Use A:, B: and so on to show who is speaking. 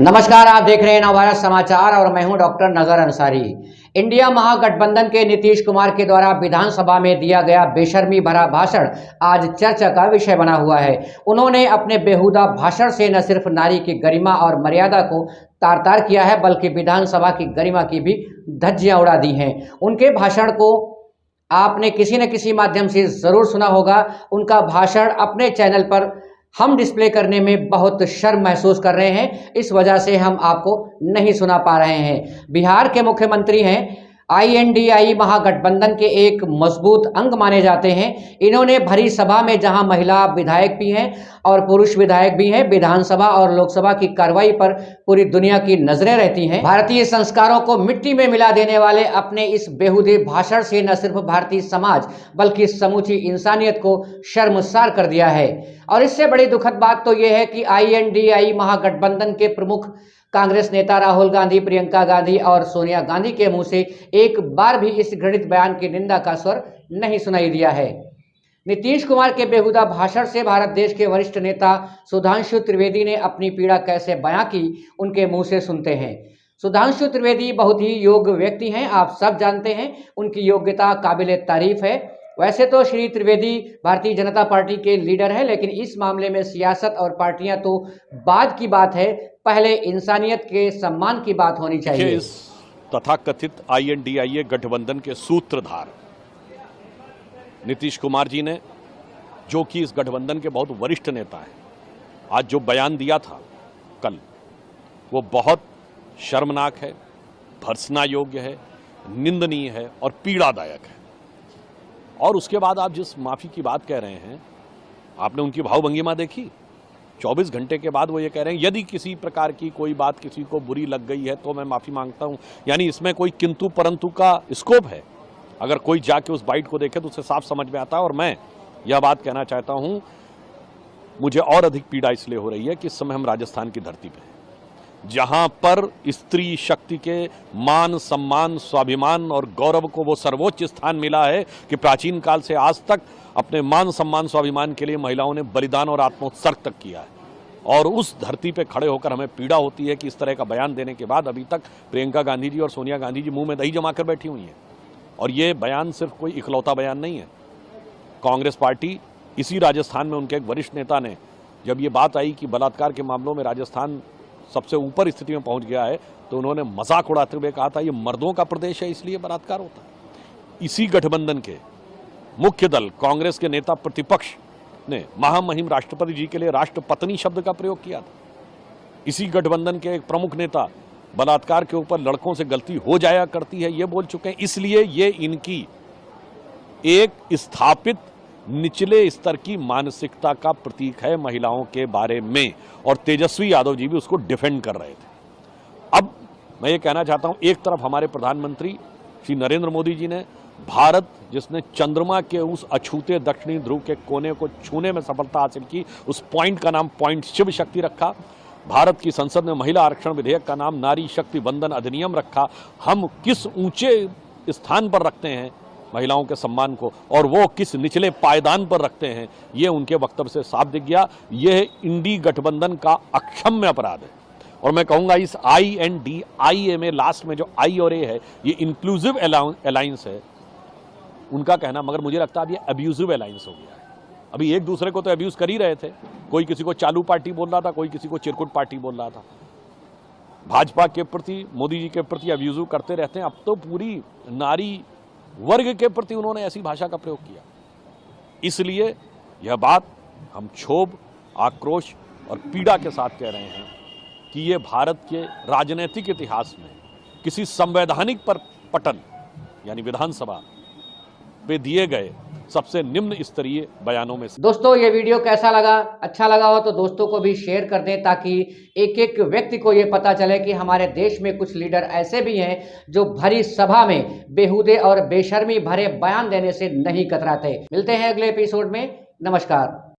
A: नमस्कार, आप देख रहे हैं नवभारत समाचार और मैं हूं डॉक्टर नजर अंसारी। इंडिया महागठबंधन के नीतीश कुमार के द्वारा विधानसभा में दिया गया बेशर्मी भरा भाषण आज चर्चा का विषय बना हुआ है। उन्होंने अपने बेहुदा भाषण से न सिर्फ नारी की गरिमा और मर्यादा को तार तार किया है, बल्कि विधानसभा की गरिमा की भी धज्जियां उड़ा दी हैं। उनके भाषण को आपने किसी न किसी माध्यम से जरूर सुना होगा। उनका भाषण अपने चैनल पर हम डिस्प्ले करने में बहुत शर्म महसूस कर रहे हैं, इस वजह से हम आपको नहीं सुना पा रहे हैं। बिहार के मुख्यमंत्री हैं, INDI महागठबंधन के एक मजबूत अंग माने जाते हैं। इन्होंने भरी सभा में जहां महिला विधायक भी हैं और पुरुष विधायक भी हैं, विधानसभा और लोकसभा की कार्रवाई पर पूरी दुनिया की नजरें रहती हैं। भारतीय संस्कारों को मिट्टी में मिला देने वाले अपने इस बेहुदे भाषण से न सिर्फ भारतीय समाज बल्कि समूची इंसानियत को शर्मसार कर दिया है। और इससे बड़ी दुखद बात तो यह है कि INDI महागठबंधन के प्रमुख कांग्रेस नेता राहुल गांधी, प्रियंका गांधी और सोनिया गांधी के मुंह से एक बार भी इस घृणित बयान की निंदा का स्वर नहीं सुनाई दिया है। नीतीश कुमार के बेहुदा भाषण से भारत देश के वरिष्ठ नेता सुधांशु त्रिवेदी ने अपनी पीड़ा कैसे बयां की, उनके मुंह से सुनते हैं। सुधांशु त्रिवेदी बहुत ही योग्य व्यक्ति हैं, आप सब जानते हैं। उनकी योग्यता काबिले तारीफ है। वैसे तो श्री त्रिवेदी भारतीय जनता पार्टी के लीडर है, लेकिन इस मामले में सियासत और पार्टियां तो बाद की बात है, पहले इंसानियत के सम्मान की बात होनी चाहिए।
B: इस तथाकथित INDI गठबंधन के सूत्रधार नीतीश कुमार जी ने, जो कि इस गठबंधन के बहुत वरिष्ठ नेता हैं, आज जो बयान दिया था कल, वो बहुत शर्मनाक है, भर्त्सना योग्य है, निंदनीय है और पीड़ादायक है। और उसके बाद आप जिस माफ़ी की बात कह रहे हैं, आपने उनकी भावभंगिमा देखी। 24 घंटे के बाद वो ये कह रहे हैं यदि किसी प्रकार की कोई बात किसी को बुरी लग गई है तो मैं माफ़ी मांगता हूं। यानी इसमें कोई किंतु परंतु का स्कोप है। अगर कोई जाके उस बाइट को देखे तो उसे साफ समझ में आता है। और मैं यह बात कहना चाहता हूं, मुझे और अधिक पीड़ा इसलिए हो रही है कि इस समय हम राजस्थान की धरती पर हैं, जहां पर स्त्री शक्ति के मान, सम्मान, स्वाभिमान और गौरव को वो सर्वोच्च स्थान मिला है कि प्राचीन काल से आज तक अपने मान, सम्मान, स्वाभिमान के लिए महिलाओं ने बलिदान और आत्मोत्सर्ग तक किया है। और उस धरती पे खड़े होकर हमें पीड़ा होती है कि इस तरह का बयान देने के बाद अभी तक प्रियंका गांधी जी और सोनिया गांधी जी मुंह में दही जमा कर बैठी हुई हैं। और ये बयान सिर्फ कोई इकलौता बयान नहीं है। कांग्रेस पार्टी, इसी राजस्थान में उनके एक वरिष्ठ नेता ने, जब ये बात आई कि बलात्कार के मामलों में राजस्थान सबसे ऊपर स्थिति में पहुंच गया है, तो उन्होंने मजाक उड़ाते हुए कहा था ये मर्दों का प्रदेश है इसलिए बलात्कार होता है। इसी गठबंधन के मुख्य दल कांग्रेस के नेता प्रतिपक्ष ने महामहिम राष्ट्रपति जी के लिए राष्ट्रपत्नी शब्द का प्रयोग किया था। इसी गठबंधन के एक प्रमुख नेता बलात्कार के ऊपर लड़कों से गलती हो जाया करती है ये बोल चुके हैं। इसलिए ये इनकी एक स्थापित निचले स्तर की मानसिकता का प्रतीक है महिलाओं के बारे में। और तेजस्वी यादव जी भी उसको डिफेंड कर रहे थे। अब मैं ये कहना चाहता हूं, एक तरफ हमारे प्रधानमंत्री श्री नरेंद्र मोदी जी ने, भारत जिसने चंद्रमा के उस अछूते दक्षिणी ध्रुव के कोने को छूने में सफलता हासिल की, उस पॉइंट का नाम पॉइंट शिव शक्ति रखा। भारत की संसद ने महिला आरक्षण विधेयक का नाम नारी शक्ति वंदन अधिनियम रखा। हम किस ऊंचे स्थान पर रखते हैं महिलाओं के सम्मान को और वो किस निचले पायदान पर रखते हैं, ये उनके वक्तव्य से साफ दिख गया। यह इंडी गठबंधन का अक्षम्य अपराध है। और मैं कहूँगा इस INDI में लास्ट में जो I और A है, ये इंक्लूसिव अलायंस है उनका कहना, मगर मुझे लगता है अब ये अब्यूजिव अलायंस हो गया है। अभी एक दूसरे को तो अब्यूज कर ही रहे थे, कोई किसी को चालू पार्टी बोल रहा था, कोई किसी को चिरकुट पार्टी बोल रहा था। भाजपा के प्रति, मोदी जी के प्रति अब्यूजिव करते रहते हैं। अब तो पूरी नारी वर्ग के प्रति उन्होंने ऐसी भाषा का प्रयोग किया। इसलिए यह बात हम क्षोभ, आक्रोश और पीड़ा के साथ कह रहे हैं कि ये भारत के राजनीतिक इतिहास में किसी संवैधानिक पटन यानी विधानसभा पे दिए गए सबसे निम्न स्तरीय बयानों में से।
A: दोस्तों, ये वीडियो कैसा लगा? अच्छा लगा हो तो दोस्तों को भी शेयर कर दें, ताकि एक एक व्यक्ति को ये पता चले कि हमारे देश में कुछ लीडर ऐसे भी हैं जो भरी सभा में बेहुदे और बेशर्मी भरे बयान देने से नहीं कतराते। मिलते हैं अगले एपिसोड में। नमस्कार।